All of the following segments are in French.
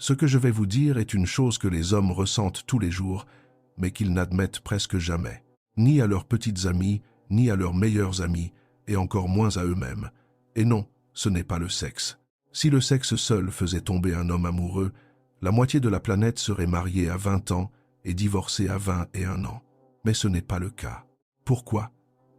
Ce que je vais vous dire est une chose que les hommes ressentent tous les jours, mais qu'ils n'admettent presque jamais, ni à leurs petites amies, ni à leurs meilleurs amis, et encore moins à eux-mêmes. Et non, ce n'est pas le sexe. Si le sexe seul faisait tomber un homme amoureux, la moitié de la planète serait mariée à 20 ans et divorcée à 21 ans. Mais ce n'est pas le cas. Pourquoi?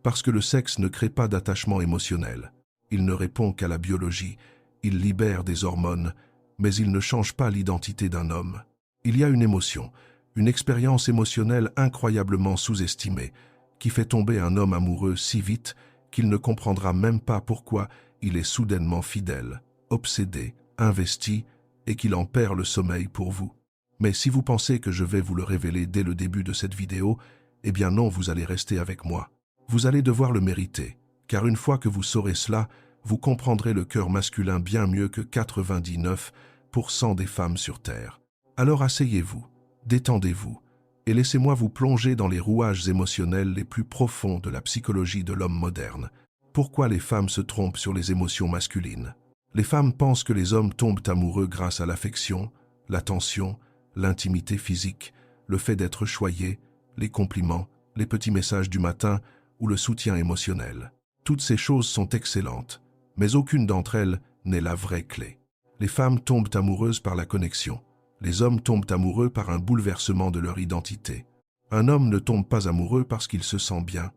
Parce que le sexe ne crée pas d'attachement émotionnel. Il ne répond qu'à la biologie, il libère des hormones, mais il ne change pas l'identité d'un homme. Il y a une émotion, une expérience émotionnelle incroyablement sous-estimée, qui fait tomber un homme amoureux si vite qu'il ne comprendra même pas pourquoi il est soudainement fidèle, obsédé, investi, et qu'il en perd le sommeil pour vous. Mais si vous pensez que je vais vous le révéler dès le début de cette vidéo, eh bien non, vous allez rester avec moi. Vous allez devoir le mériter, car une fois que vous saurez cela, vous comprendrez le cœur masculin bien mieux que 99% des femmes sur Terre. Alors asseyez-vous, détendez-vous, et laissez-moi vous plonger dans les rouages émotionnels les plus profonds de la psychologie de l'homme moderne. Pourquoi les femmes se trompent sur les émotions masculines? Les femmes pensent que les hommes tombent amoureux grâce à l'affection, l'attention, l'intimité physique, le fait d'être choyé, les compliments, les petits messages du matin ou le soutien émotionnel. Toutes ces choses sont excellentes, mais aucune d'entre elles n'est la vraie clé. Les femmes tombent amoureuses par la connexion. Les hommes tombent amoureux par un bouleversement de leur identité. Un homme ne tombe pas amoureux parce qu'il se sent bien.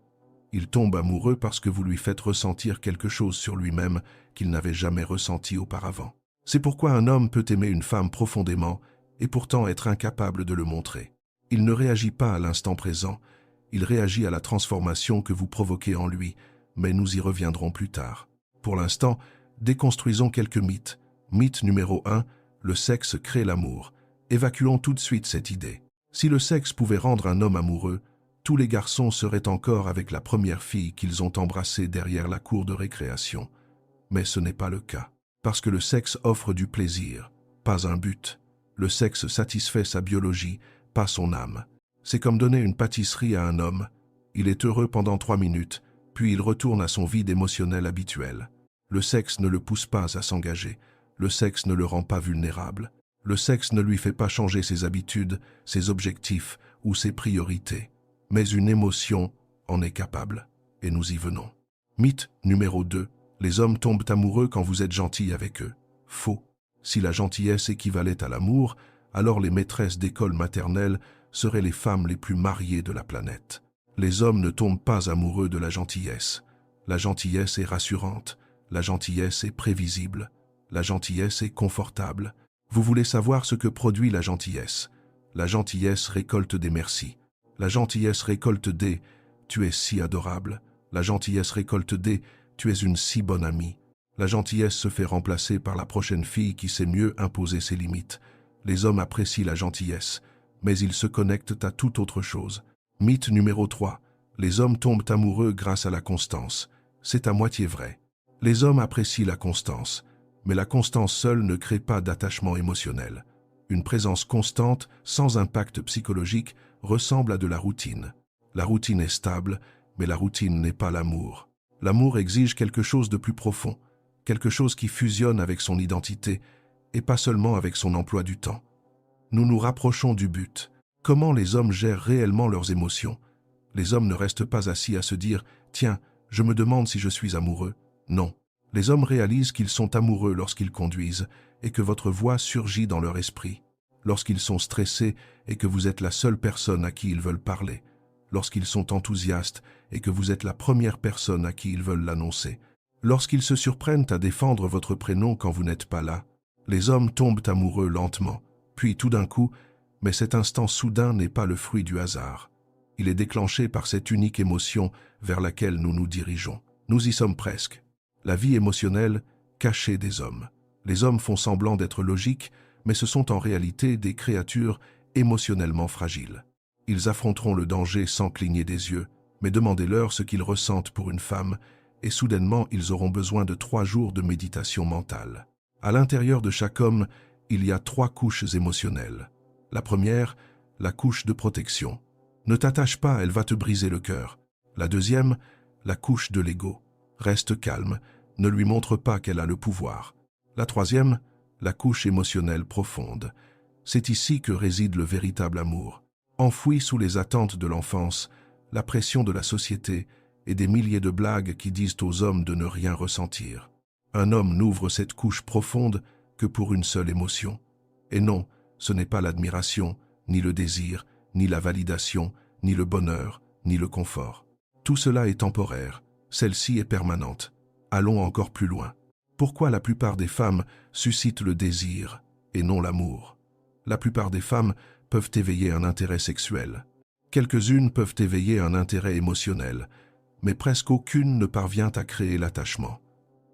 Il tombe amoureux parce que vous lui faites ressentir quelque chose sur lui-même qu'il n'avait jamais ressenti auparavant. C'est pourquoi un homme peut aimer une femme profondément et pourtant être incapable de le montrer. Il ne réagit pas à l'instant présent, il réagit à la transformation que vous provoquez en lui, mais nous y reviendrons plus tard. Pour l'instant, déconstruisons quelques mythes. Mythe numéro 1, le sexe crée l'amour. Évacuons tout de suite cette idée. Si le sexe pouvait rendre un homme amoureux, tous les garçons seraient encore avec la première fille qu'ils ont embrassée derrière la cour de récréation. Mais ce n'est pas le cas. Parce que le sexe offre du plaisir, pas un but. Le sexe satisfait sa biologie, pas son âme. C'est comme donner une pâtisserie à un homme. Il est heureux pendant 3 minutes, puis il retourne à son vide émotionnel habituel. Le sexe ne le pousse pas à s'engager. Le sexe ne le rend pas vulnérable. Le sexe ne lui fait pas changer ses habitudes, ses objectifs ou ses priorités. Mais une émotion en est capable. Et nous y venons. Mythe numéro 2. Les hommes tombent amoureux quand vous êtes gentil avec eux. Faux. Si la gentillesse équivalait à l'amour, alors les maîtresses d'école maternelle seraient les femmes les plus mariées de la planète. Les hommes ne tombent pas amoureux de la gentillesse. La gentillesse est rassurante. La gentillesse est prévisible. La gentillesse est confortable. Vous voulez savoir ce que produit la gentillesse? La gentillesse récolte des merci. La gentillesse récolte des « tu es si adorable ». La gentillesse récolte des « tu es une si bonne amie ». La gentillesse se fait remplacer par la prochaine fille qui sait mieux imposer ses limites. Les hommes apprécient la gentillesse, mais ils se connectent à toute autre chose. Mythe numéro 3. Les hommes tombent amoureux grâce à la constance. C'est à moitié vrai. Les hommes apprécient la constance, mais la constance seule ne crée pas d'attachement émotionnel. Une présence constante, sans impact psychologique, ressemble à de la routine. La routine est stable, mais la routine n'est pas l'amour. L'amour exige quelque chose de plus profond, quelque chose qui fusionne avec son identité, et pas seulement avec son emploi du temps. Nous nous rapprochons du but. Comment les hommes gèrent réellement leurs émotions? Les hommes ne restent pas assis à se dire « Tiens, je me demande si je suis amoureux ». Non. Les hommes réalisent qu'ils sont amoureux lorsqu'ils conduisent et que votre voix surgit dans leur esprit. Lorsqu'ils sont stressés et que vous êtes la seule personne à qui ils veulent parler. Lorsqu'ils sont enthousiastes et que vous êtes la première personne à qui ils veulent l'annoncer. Lorsqu'ils se surprennent à défendre votre prénom quand vous n'êtes pas là. Les hommes tombent amoureux lentement, puis tout d'un coup, mais cet instant soudain n'est pas le fruit du hasard. Il est déclenché par cette unique émotion vers laquelle nous nous dirigeons. Nous y sommes presque. La vie émotionnelle cachée des hommes. Les hommes font semblant d'être logiques, mais ce sont en réalité des créatures émotionnellement fragiles. Ils affronteront le danger sans cligner des yeux, mais demandez-leur ce qu'ils ressentent pour une femme, et soudainement ils auront besoin de 3 jours de méditation mentale. À l'intérieur de chaque homme, il y a 3 couches émotionnelles. La première, la couche de protection. Ne t'attache pas, elle va te briser le cœur. La deuxième, la couche de l'ego. Reste calme, ne lui montre pas qu'elle a le pouvoir. La troisième, la couche émotionnelle profonde. C'est ici que réside le véritable amour. Enfoui sous les attentes de l'enfance, la pression de la société et des milliers de blagues qui disent aux hommes de ne rien ressentir. Un homme n'ouvre cette couche profonde que pour une seule émotion. Et non, ce n'est pas l'admiration, ni le désir, ni la validation, ni le bonheur, ni le confort. Tout cela est temporaire, celle-ci est permanente. Allons encore plus loin. Pourquoi la plupart des femmes suscitent le désir et non l'amour? La plupart des femmes peuvent éveiller un intérêt sexuel. Quelques-unes peuvent éveiller un intérêt émotionnel, mais presque aucune ne parvient à créer l'attachement.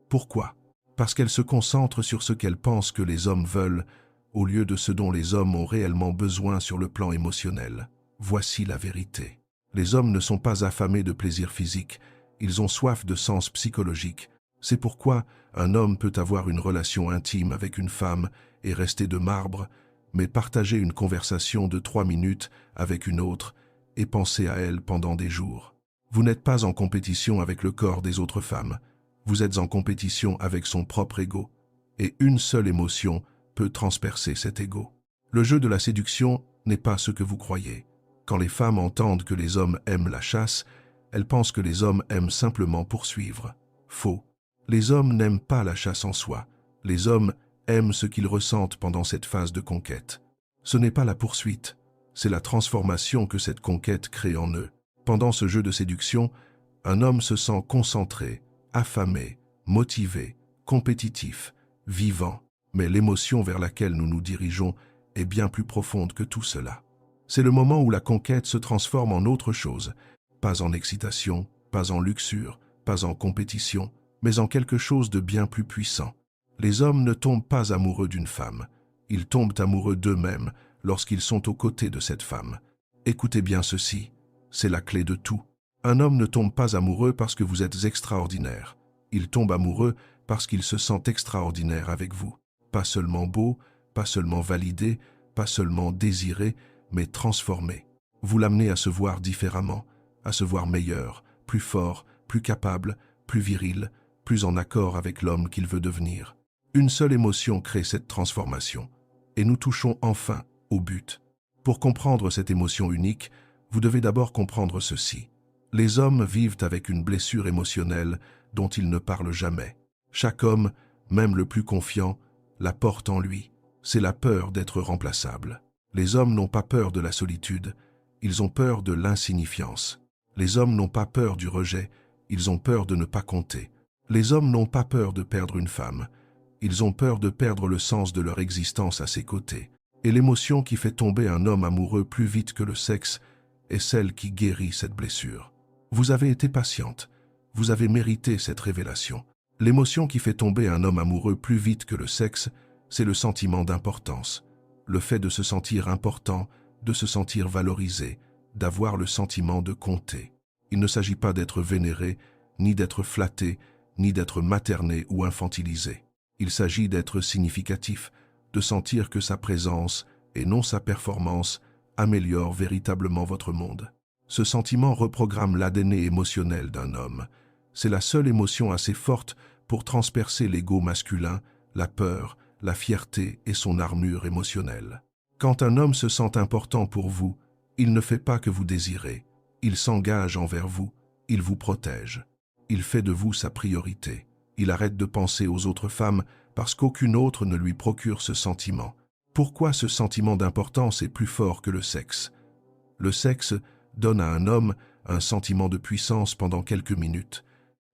Pourquoi? Parce qu'elles se concentrent sur ce qu'elles pensent que les hommes veulent, au lieu de ce dont les hommes ont réellement besoin sur le plan émotionnel. Voici la vérité. Les hommes ne sont pas affamés de plaisir physique, ils ont soif de sens psychologique. C'est pourquoi un homme peut avoir une relation intime avec une femme et rester de marbre, mais partager une conversation de 3 minutes avec une autre et penser à elle pendant des jours. Vous n'êtes pas en compétition avec le corps des autres femmes, vous êtes en compétition avec son propre ego, et une seule émotion peut transpercer cet ego. Le jeu de la séduction n'est pas ce que vous croyez. Quand les femmes entendent que les hommes aiment la chasse, elles pensent que les hommes aiment simplement poursuivre. Faux. Les hommes n'aiment pas la chasse en soi. Les hommes aiment ce qu'ils ressentent pendant cette phase de conquête. Ce n'est pas la poursuite, c'est la transformation que cette conquête crée en eux. Pendant ce jeu de séduction, un homme se sent concentré, affamé, motivé, compétitif, vivant. Mais l'émotion vers laquelle nous nous dirigeons est bien plus profonde que tout cela. C'est le moment où la conquête se transforme en autre chose, pas en excitation, pas en luxure, pas en compétition, mais en quelque chose de bien plus puissant. Les hommes ne tombent pas amoureux d'une femme, ils tombent amoureux d'eux-mêmes lorsqu'ils sont aux côtés de cette femme. Écoutez bien ceci, c'est la clé de tout. Un homme ne tombe pas amoureux parce que vous êtes extraordinaire, il tombe amoureux parce qu'il se sent extraordinaire avec vous. Pas seulement beau, pas seulement validé, pas seulement désiré, mais transformé. Vous l'amenez à se voir différemment, à se voir meilleur, plus fort, plus capable, plus viril, plus en accord avec l'homme qu'il veut devenir. Une seule émotion crée cette transformation, et nous touchons enfin au but. Pour comprendre cette émotion unique, vous devez d'abord comprendre ceci. Les hommes vivent avec une blessure émotionnelle dont ils ne parlent jamais. Chaque homme, même le plus confiant, la porte en lui. C'est la peur d'être remplaçable. Les hommes n'ont pas peur de la solitude, ils ont peur de l'insignifiance. Les hommes n'ont pas peur du rejet, ils ont peur de ne pas compter. Les hommes n'ont pas peur de perdre une femme, ils ont peur de perdre le sens de leur existence à ses côtés. Et l'émotion qui fait tomber un homme amoureux plus vite que le sexe est celle qui guérit cette blessure. Vous avez été patiente, vous avez mérité cette révélation. L'émotion qui fait tomber un homme amoureux plus vite que le sexe, c'est le sentiment d'importance. Le fait de se sentir important, de se sentir valorisé, d'avoir le sentiment de compter. Il ne s'agit pas d'être vénéré, ni d'être flatté, ni d'être materné ou infantilisé. Il s'agit d'être significatif, de sentir que sa présence, et non sa performance, améliore véritablement votre monde. Ce sentiment reprogramme l'ADN émotionnel d'un homme. C'est la seule émotion assez forte pour transpercer l'ego masculin, la peur, la fierté et son armure émotionnelle. Quand un homme se sent important pour vous, il ne fait pas que vous désirez. Il s'engage envers vous, il vous protège. Il fait de vous sa priorité. Il arrête de penser aux autres femmes parce qu'aucune autre ne lui procure ce sentiment. Pourquoi ce sentiment d'importance est plus fort que le sexe? Le sexe donne à un homme un sentiment de puissance pendant quelques minutes.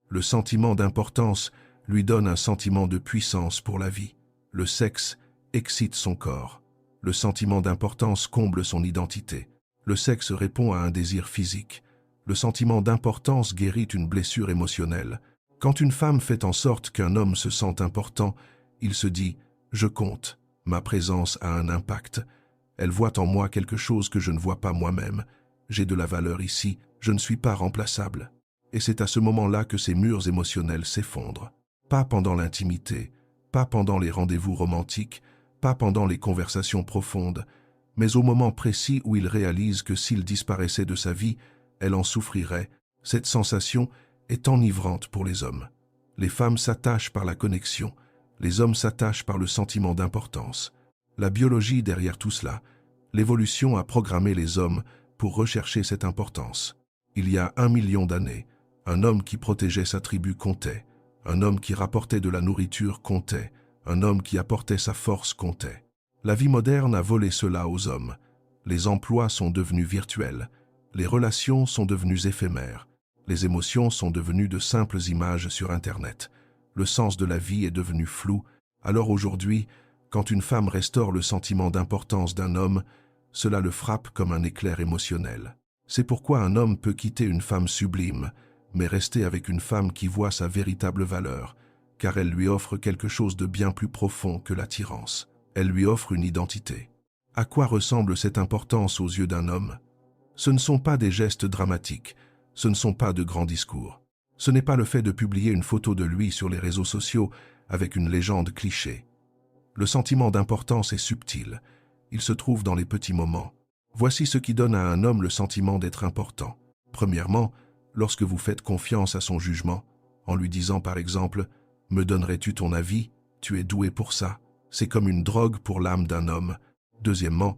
Le sentiment d'importance lui donne un sentiment de puissance pour la vie. Le sexe excite son corps. Le sentiment d'importance comble son identité. Le sexe répond à un désir physique. Le sentiment d'importance guérit une blessure émotionnelle. Quand une femme fait en sorte qu'un homme se sente important, il se dit « je compte, ma présence a un impact. Elle voit en moi quelque chose que je ne vois pas moi-même. J'ai de la valeur ici, je ne suis pas remplaçable. » Et c'est à ce moment-là que ces murs émotionnels s'effondrent. Pas pendant l'intimité, pas pendant les rendez-vous romantiques, pas pendant les conversations profondes, mais au moment précis où il réalise que s'il disparaissait de sa vie, elle en souffrirait. Cette sensation est enivrante pour les hommes. Les femmes s'attachent par la connexion, Les hommes s'attachent par le sentiment d'importance. La biologie derrière tout cela, l'évolution a programmé les hommes pour rechercher cette importance. Il y a 1 million d'années, un homme qui protégeait sa tribu comptait, un homme qui rapportait de la nourriture comptait, un homme qui apportait sa force comptait. La vie moderne a volé cela aux hommes. Les emplois sont devenus virtuels, les relations sont devenues éphémères, les émotions sont devenues de simples images sur Internet. Le sens de la vie est devenu flou, alors aujourd'hui, quand une femme restaure le sentiment d'importance d'un homme, cela le frappe comme un éclair émotionnel. C'est pourquoi un homme peut quitter une femme sublime, mais rester avec une femme qui voit sa véritable valeur, car elle lui offre quelque chose de bien plus profond que l'attirance. Elle lui offre une identité. À quoi ressemble cette importance aux yeux d'un homme? Ce ne sont pas des gestes dramatiques, ce ne sont pas de grands discours. Ce n'est pas le fait de publier une photo de lui sur les réseaux sociaux avec une légende cliché. Le sentiment d'importance est subtil. Il se trouve dans les petits moments. Voici ce qui donne à un homme le sentiment d'être important. Premièrement, lorsque vous faites confiance à son jugement, en lui disant par exemple « Me donnerais-tu ton avis? Tu es doué pour ça. » C'est comme une drogue pour l'âme d'un homme. Deuxièmement,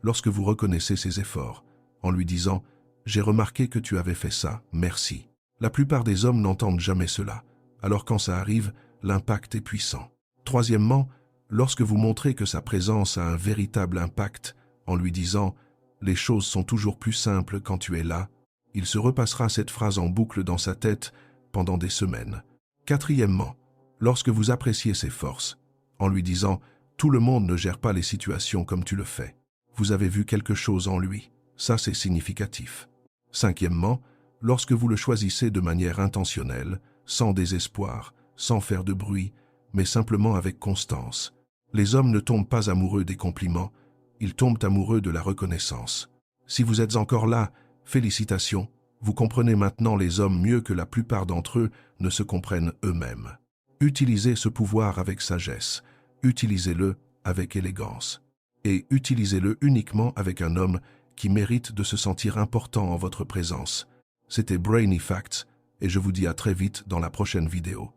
lorsque vous reconnaissez ses efforts, en lui disant « J'ai remarqué que tu avais fait ça, merci. » La plupart des hommes n'entendent jamais cela, alors quand ça arrive, l'impact est puissant. Troisièmement, lorsque vous montrez que sa présence a un véritable impact, en lui disant « Les choses sont toujours plus simples quand tu es là », il se repassera cette phrase en boucle dans sa tête pendant des semaines. Quatrièmement, lorsque vous appréciez ses forces, en lui disant « Tout le monde ne gère pas les situations comme tu le fais. Vous avez vu quelque chose en lui. Ça, c'est significatif. » Cinquièmement, lorsque vous le choisissez de manière intentionnelle, sans désespoir, sans faire de bruit, mais simplement avec constance. Les hommes ne tombent pas amoureux des compliments, ils tombent amoureux de la reconnaissance. Si vous êtes encore là, félicitations, vous comprenez maintenant les hommes mieux que la plupart d'entre eux ne se comprennent eux-mêmes. Utilisez ce pouvoir avec sagesse, utilisez-le avec élégance, et utilisez-le uniquement avec un homme qui mérite de se sentir important en votre présence. C'était Brainy Facts, et je vous dis à très vite dans la prochaine vidéo.